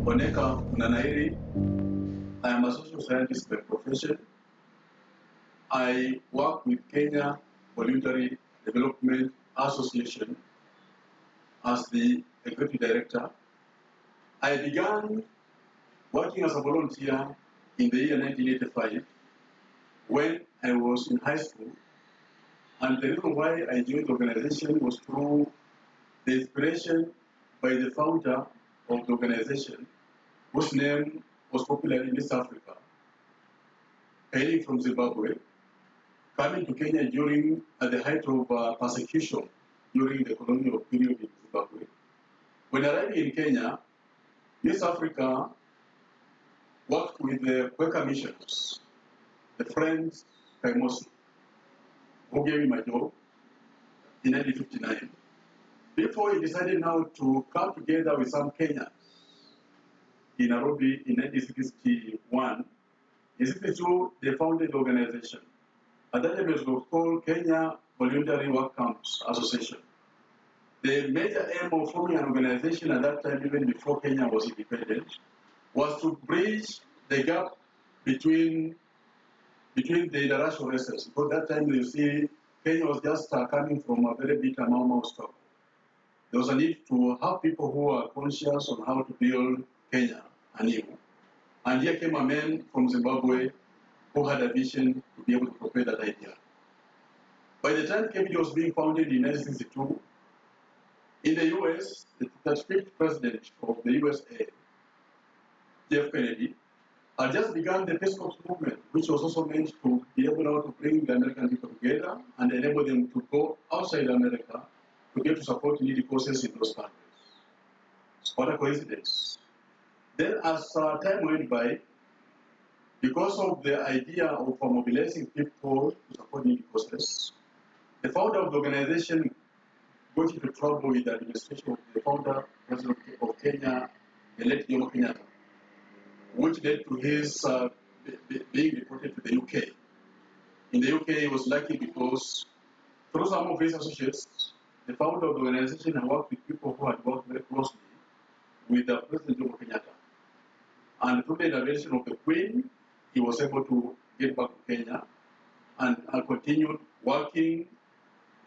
Oneka Unanairi. I am a social scientist by profession. I work with Kenya Voluntary Development Association as the executive director. I began working as a volunteer in the year 1985 when I was in high school. And the reason why I joined the organization was through the inspiration by the founder of the organization, whose name was popular in East Africa, hailing from Zimbabwe, coming to Kenya during at the height of persecution during the colonial period in Zimbabwe. When arriving in Kenya, East Africa worked with the Quaker missions, the Friends Kaimosi, who gave him a job in 1959. Before he decided now to come together with some Kenyans in Nairobi in 1961, in 1962 they founded the organization. At that time it was called Kenya Voluntary Work Camps Association. The major aim of forming an organization at that time, even before Kenya was independent, was to bridge the gap between the interracial races. Because that time you see Kenya was just coming from a very bitter Mau stock. There was a need to have people who are conscious on how to build Kenya anew. And here came a man from Zimbabwe who had a vision to be able to propel that idea. By the time KBD was being founded in 1962, in the US, the 35th president of the USA, Jeff Kennedy, had just begun the Peace Corps movement, which was also meant to be able now to bring the American people together and enable them to go outside America to get to support needy causes in those countries. What a coincidence. Then as time went by, because of the idea of mobilizing people to support needy causes, the founder of the organization got into trouble with the administration of the founder, president of Kenya, the late Jomo Kenyatta, which led to his being deported to the UK. In the UK, he was lucky because through some of his associates, the founder of the organization had worked with people who had worked very closely with the President Jomo Kenyatta. And through the intervention of the Queen, he was able to get back to Kenya and continued working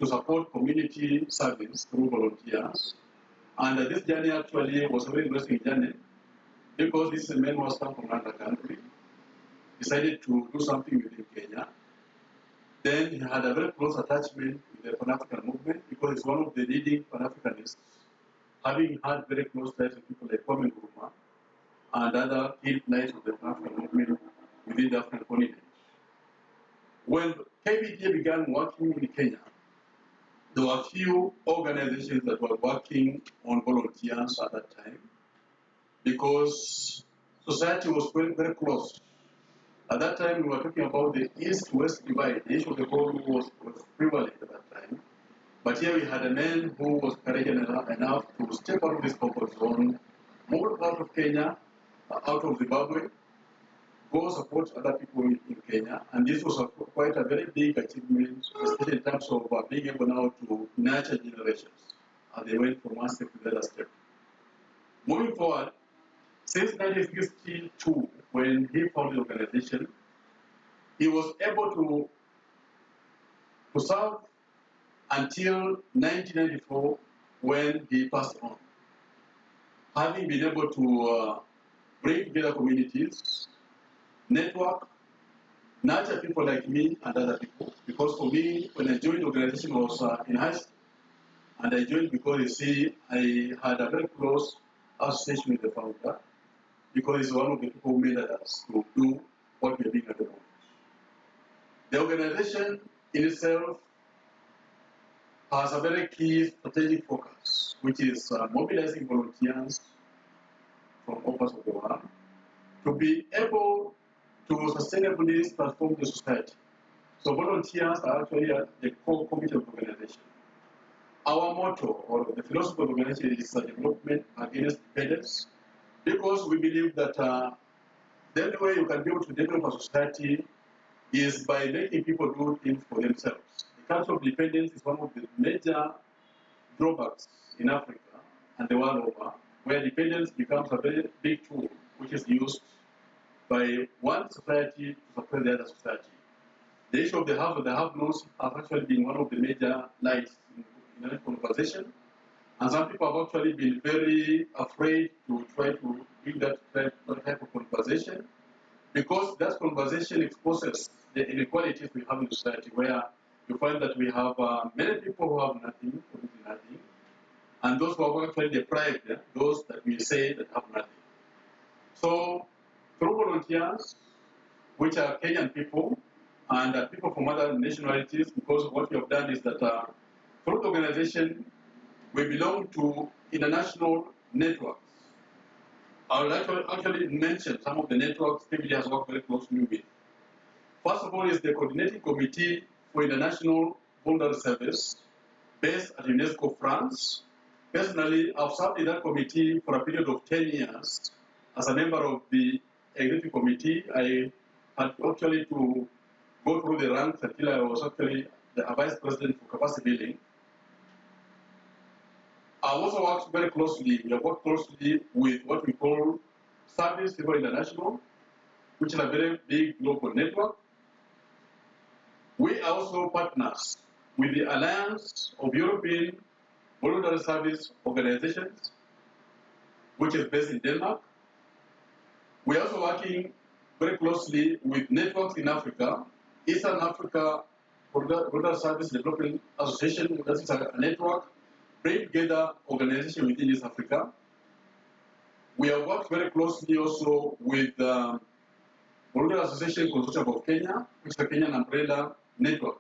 to support community service through volunteers. And this journey actually was a very interesting journey because this man was come from another country, decided to do something within Kenya. Then he had a very close attachment with the Pan-African movement because he's one of the leading Pan-Africanists, having had very close ties with people like Kwame Nkrumah and other key knights of the Pan-African movement within the African continent. When KBD began working in Kenya, there were a few organizations that were working on volunteers at that time because society was very, very close. At that time, we were talking about the East-West divide. The issue of the Cold War was prevalent at that time. But here we had a man who was courageous enough to step out of his comfort zone, move out of Kenya, out of Zimbabwe, go support other people in Kenya. And this was quite a very big achievement, especially in terms of being able now to nurture generations as they went from one step to the other step. Moving forward, since 1962, when he founded the organization, he was able to serve until 1994 when he passed on. Having been able to bring together communities, network, nurture people like me and other people. Because for me, when I joined the organization, I was in high school. And I joined because you see, I had a very close association with the founder because he's one of the people who made us to do what we're doing at the moment. The organization in itself has a very key strategic focus, which is mobilizing volunteers from all parts of the world to be able to sustainably transform the society. So volunteers are actually at the core committee of the organization. Our motto, or the philosophy of the organization, is development against dependence, because we believe that the only way you can be able to develop a society is by making people do things for themselves. The culture of dependence is one of the major drawbacks in Africa and the world over, where dependence becomes a very big tool which is used by one society to suppress the other society. The issue of the have-nots has actually been one of the major lights in the conversation, and some people have actually been very afraid to try to bring that type of conversation, because that conversation exposes the inequalities we have in society, where you find that we have many people who have nothing, completely nothing, and those who are actually deprived, those that we say that have nothing. So, through volunteers, which are Kenyan people and people from other nationalities, because what we have done is that through the organization, we belong to international networks. I will actually mention some of the networks KBG has worked very closely with. First of all is the Coordinating Committee for International Boundary Service, based at UNESCO France. Personally, I've served in that committee for a period of 10 years. As a member of the executive committee, I had actually to go through the ranks until I was actually the vice president for capacity building. I also worked very closely, we have worked closely with what we call Service People International, which is a very big global network. We are also partners with the Alliance of European Voluntary Service Organizations, which is based in Denmark. We are also working very closely with networks in Africa, Eastern Africa Voluntary Service Development Association, that is a network, bring together organizations within East Africa. We have worked very closely also with Voluntary Association Consortium of Kenya, which is a Kenyan umbrella network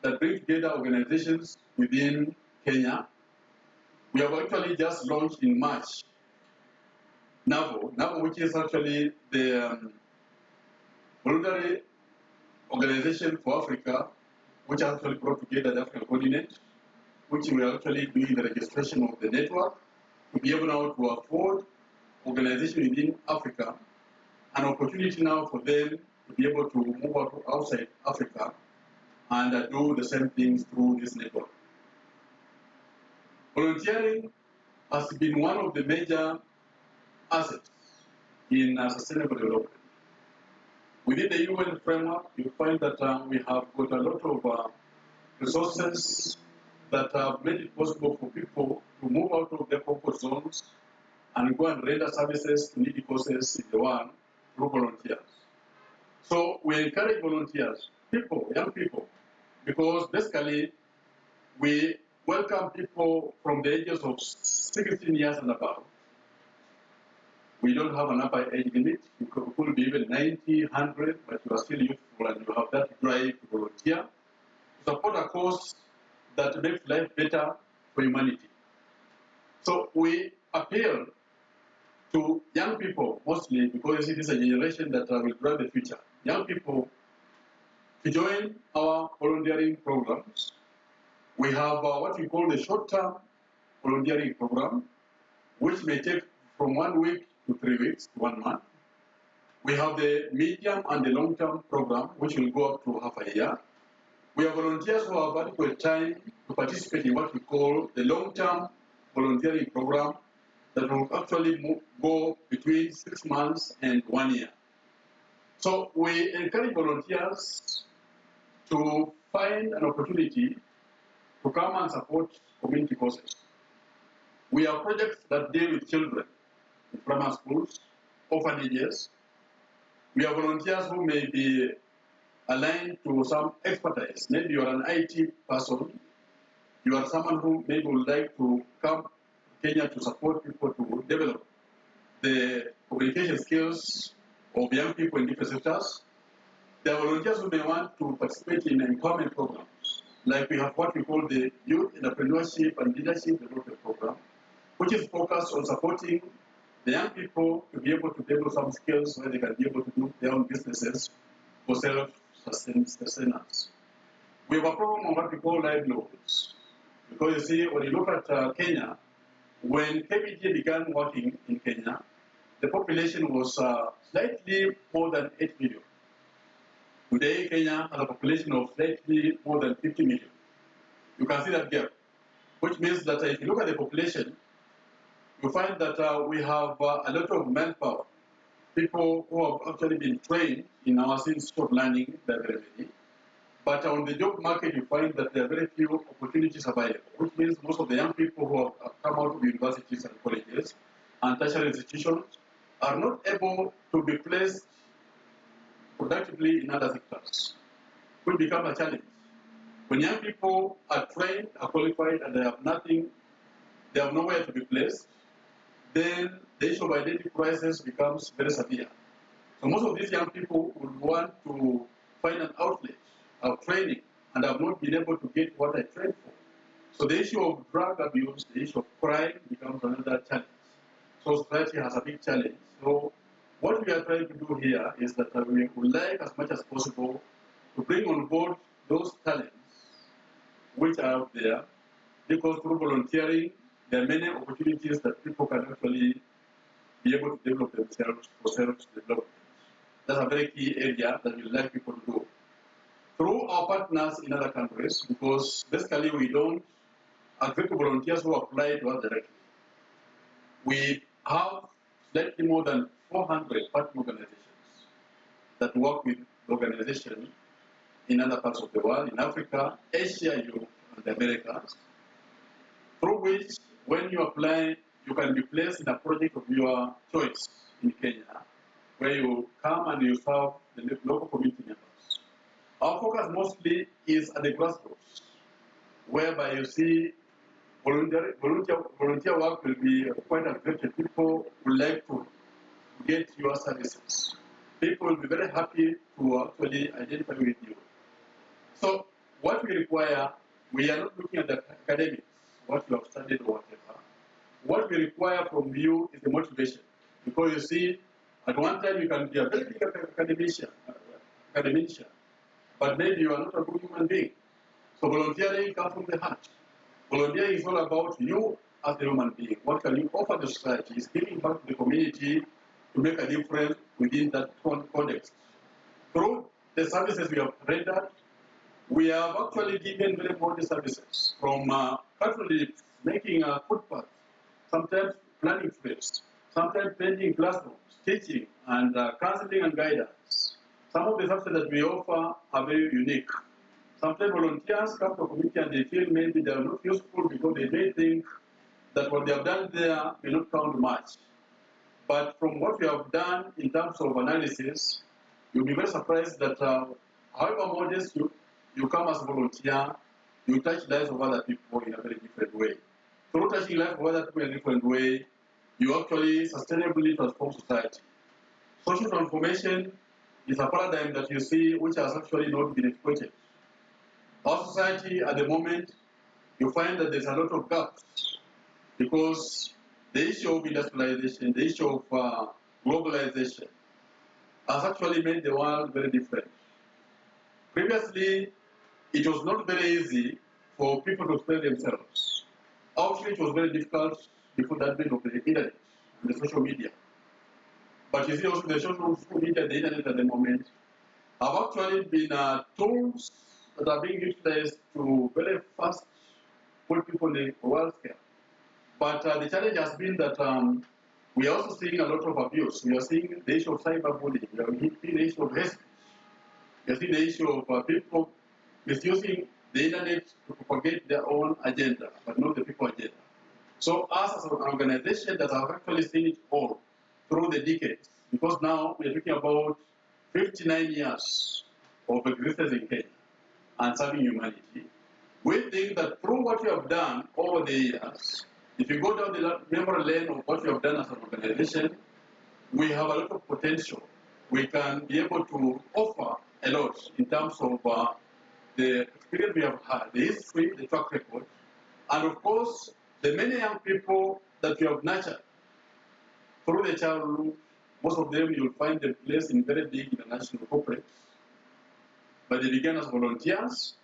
that brings together organizations within Kenya. We have actually just launched in March NAVO, which is actually the voluntary organization for Africa, which actually brought together the African continent, which we are actually doing the registration of the network to be able now to afford organization within Africa, an opportunity now for them to be able to move out outside Africa and do the same things through this network. Volunteering has been one of the major assets in sustainable development. Within the UN framework, you find that we have got a lot of resources that have made it possible for people to move out of their comfort zones and go and render services to needy causes in the world through volunteers. So we encourage volunteers, young people, because basically we welcome people from the ages of 16 years and above. We don't have an upper age limit. You could be even 90, 100, but you are still youthful and you have that drive to volunteer, to support a cause that makes life better for humanity. So we appeal to young people mostly, because it is a generation that will drive the future. Young people to join our volunteering programs. We have what we call the short-term volunteering program, which may take from 1 week to 3 weeks to 1 month. We have the medium and the long-term program, which will go up to half a year. We have volunteers who have adequate time to participate in what we call the long-term volunteering program that will actually go between 6 months and 1 year. So we encourage volunteers to find an opportunity to come and support community causes. We have projects that deal with children in primary schools, orphanages. We have volunteers who may be aligned to some expertise. Maybe you are an IT person. You are someone who maybe would like to come to Kenya to support people to develop the communication skills of young people in different sectors. There are volunteers who may want to participate in empowerment programs, like we have what we call the Youth Entrepreneurship and Leadership Development Program, which is focused on supporting the young people to be able to develop some skills where they can be able to do their own businesses for self-sustenance. We have a program on what we call livelihoods. Because you see, when you look at Kenya, when KBG began working in Kenya, the population was slightly more than 8 million. Today, Kenya has a population of slightly more than 50 million. You can see that gap, which means that if you look at the population, you find that we have a lot of manpower, people who have actually been trained in our Institute of Learning, they're very many. But on the job market, you find that there are very few opportunities available, which means most of the young people who have come out of universities and colleges and tertiary institutions are not able to be placed productively in other sectors, will become a challenge. When young people are trained, are qualified, and they have nothing, they have nowhere to be placed, then the issue of identity crisis becomes very severe. So most of these young people would want to find an outlet of training and have not been able to get what I trained for. So the issue of drug abuse, the issue of crime becomes another challenge. So society has a big challenge. So what we are trying to do here is that we would like as much as possible to bring on board those talents which are out there, because through volunteering, there are many opportunities that people can actually be able to develop themselves for self-development. That's a very key area that we like people to do. Through our partners in other countries, because basically we don't agree to volunteers who apply to us directly. We have slightly more than 400 partner organizations that work with the organization in other parts of the world, in Africa, Asia, Europe, and the Americas, through which, when you apply, you can be placed in a project of your choice in Kenya, where you come and you serve the local community members. Our focus mostly is at the grassroots, whereby you see volunteer work will be quite attractive. People would like to get your services. People will be very happy to actually identify with you. So what we require, we are not looking at the academics, what you have studied or whatever. What we require from you is the motivation. Because you see, at one time you can be a very big academician, but maybe you are not a good human being. So volunteering comes from the heart. Volunteering is all about you as a human being. What can you offer the society? Is giving back to the community to make a difference within that context. Through the services we have rendered, we have actually given very modest services, from patrolling, making footpaths, sometimes planning trips, sometimes painting classrooms, teaching, and counseling and guidance. Some of the services that we offer are very unique. Sometimes volunteers come to a community and they feel maybe they are not useful because they may think that what they have done there may not count much. But from what we have done in terms of analysis, you'll be very surprised that however modest you come as a volunteer, you touch lives of other people in a very different way. Through touching lives of other people in a different way, you actually sustainably transform society. Social transformation is a paradigm that you see which has actually not been exploited. Our society at the moment, you find that there's a lot of gaps because the issue of industrialization, the issue of globalization has actually made the world very different. Previously, it was not very easy for people to express themselves. Outreach was very difficult before the advent of the internet and the social media. But you see also the social media, the internet at the moment, have actually been tools that are being utilized to very fast put people in the world scale. But the challenge has been that we are also seeing a lot of abuse. We are seeing the issue of cyberbullying. We are seeing the issue of hate. We are seeing the issue of people misusing the internet to propagate their own agenda, but not the people's agenda. So us as an organization that have actually seen it all through the decades, because now we are talking about 59 years of existence in Kenya and serving humanity, we think that through what we have done over the years, if you go down the memory lane of what we have done as an organization, we have a lot of potential. We can be able to offer a lot in terms of the experience we have had, the history, the track record, and of course, the many young people that we have nurtured through the childhood. Most of them you'll find them placed in very big international corporates, but they began as volunteers.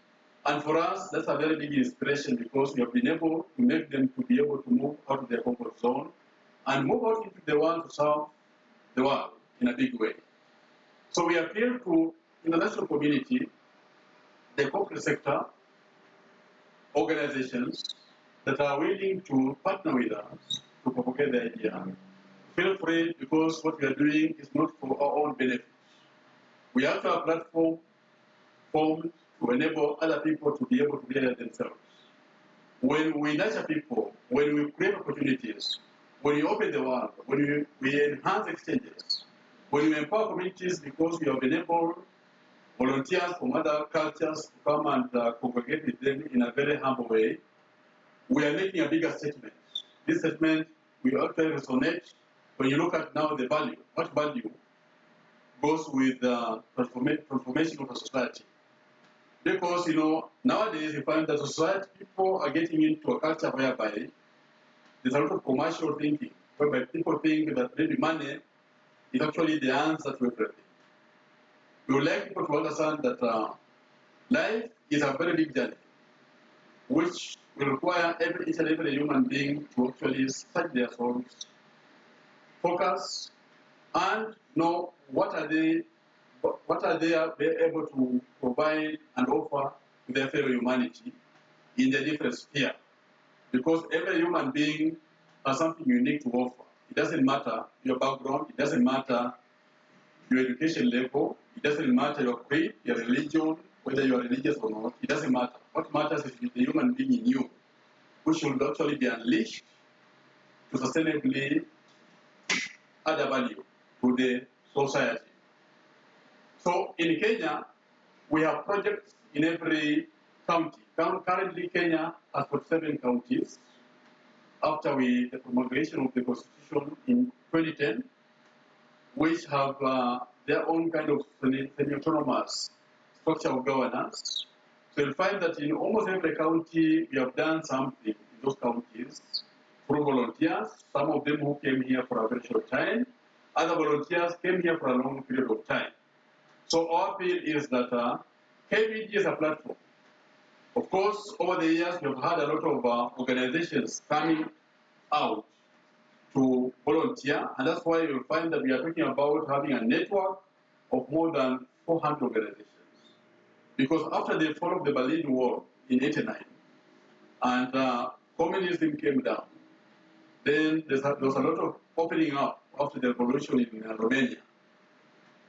And for us, that's a very big inspiration because we have been able to make them to be able to move out of their comfort zone and move out into the world to serve the world in a big way. So we appeal to international community, the corporate sector, organizations that are willing to partner with us to propagate the idea, feel free, because what we are doing is not for our own benefit. We have a platform formed to enable other people to be able to realize themselves. When we nurture people, when we create opportunities, when we open the world, when we enhance exchanges, when we empower communities because we have enabled volunteers from other cultures to come and congregate with them in a very humble way, we are making a bigger statement. This statement will actually resonate when you look at now the value. What value goes with the transformation of a society? Because, nowadays you find that society, people are getting into a culture whereby there's a lot of commercial thinking, whereby people think that maybe money is actually the answer to everything. We would like people to understand that life is a very big journey, which will require each and every human being to actually search their souls, focus, and know what are they able to provide and offer to their fellow humanity in their different sphere. Because every human being has something unique to offer. It doesn't matter your background, it doesn't matter your education level, it doesn't matter your creed, your religion, whether you are religious or not, it doesn't matter. What matters is the human being in you, who should actually be unleashed to sustainably add a value to the society. So in Kenya, we have projects in every county. Currently, Kenya has 47 counties after the promulgation of the Constitution in 2010, which have their own kind of semi-autonomous structure of governance. So you'll find that in almost every county, we have done something in those counties through volunteers, some of them who came here for a very short time, other volunteers came here for a long period of time. So our appeal is that KBG is a platform. Of course, over the years, we've had a lot of organizations coming out to volunteer, and that's why you'll find that we are talking about having a network of more than 400 organizations. Because after the fall of the Berlin Wall in '89, and communism came down, then there was a lot of opening up after the revolution in Romania.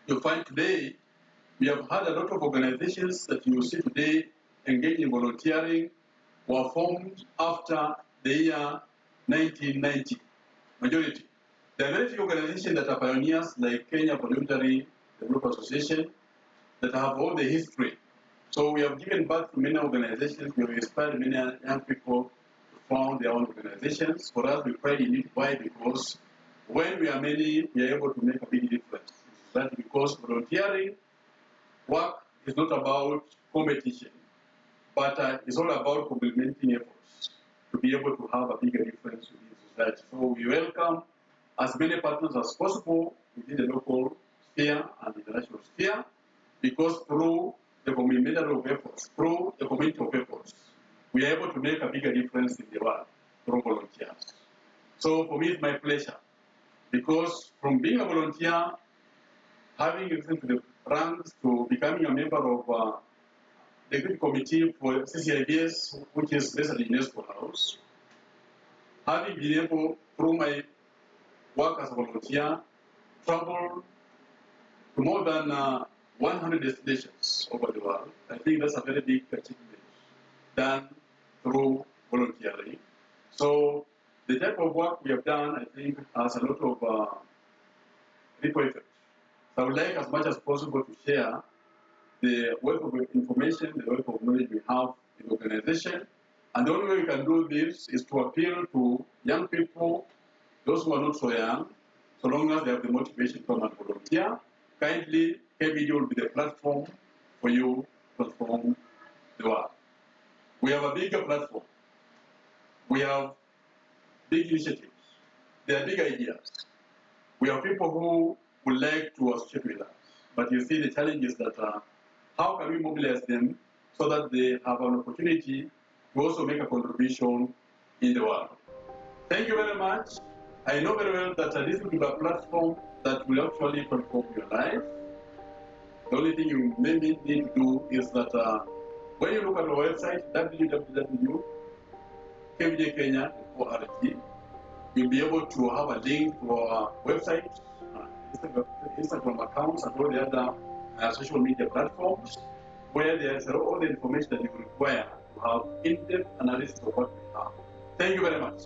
You'll find today, we have had a lot of organizations that you see today engaged in volunteering were formed after the year 1990, majority. There are very few organizations that are pioneers like Kenya Voluntary Development Association that have all the history. So we have given birth to many organizations, we have inspired many young people to found their own organizations. For us, we pride in it. Why? Because when we are many, we are able to make a big difference. That's because volunteering work is not about competition, but it's all about complementing efforts to be able to have a bigger difference within society. So we welcome as many partners as possible within the local sphere and the international sphere, because through the complementary of efforts, through the community of efforts, we are able to make a bigger difference in the world through volunteers. So for me, it's my pleasure, because from being a volunteer, having risen to the ranks to becoming a member of the Executive Committee for CCIBS, which is based at the UNESCO House, having been able, through my work as a volunteer, travel to more than 100 destinations over the world. I think that's a very big achievement done through volunteering. So the type of work we have done, I think, has a lot of ripple effect. So I would like as much as possible to share the wealth of information, the wealth of knowledge we have in the organization. And the only way we can do this is to appeal to young people, those who are not so young, so long as they have the motivation to come and volunteer. Kindly, KBG will be the platform for you to transform the world. We have a bigger platform. We have big initiatives. There are big ideas. We have people who would like to associate with us. But you see, the challenge is that how can we mobilize them so that they have an opportunity to also make a contribution in the world? Thank you very much. I know very well that this will be a platform that will actually transform your life. The only thing you may need to do is that when you look at our website, www.kbjkenya.org, You'll be able to have a link to our website, Instagram accounts, and all the other social media platforms, where there's all the information that you require to have in-depth analysis of what we have. Thank you very much.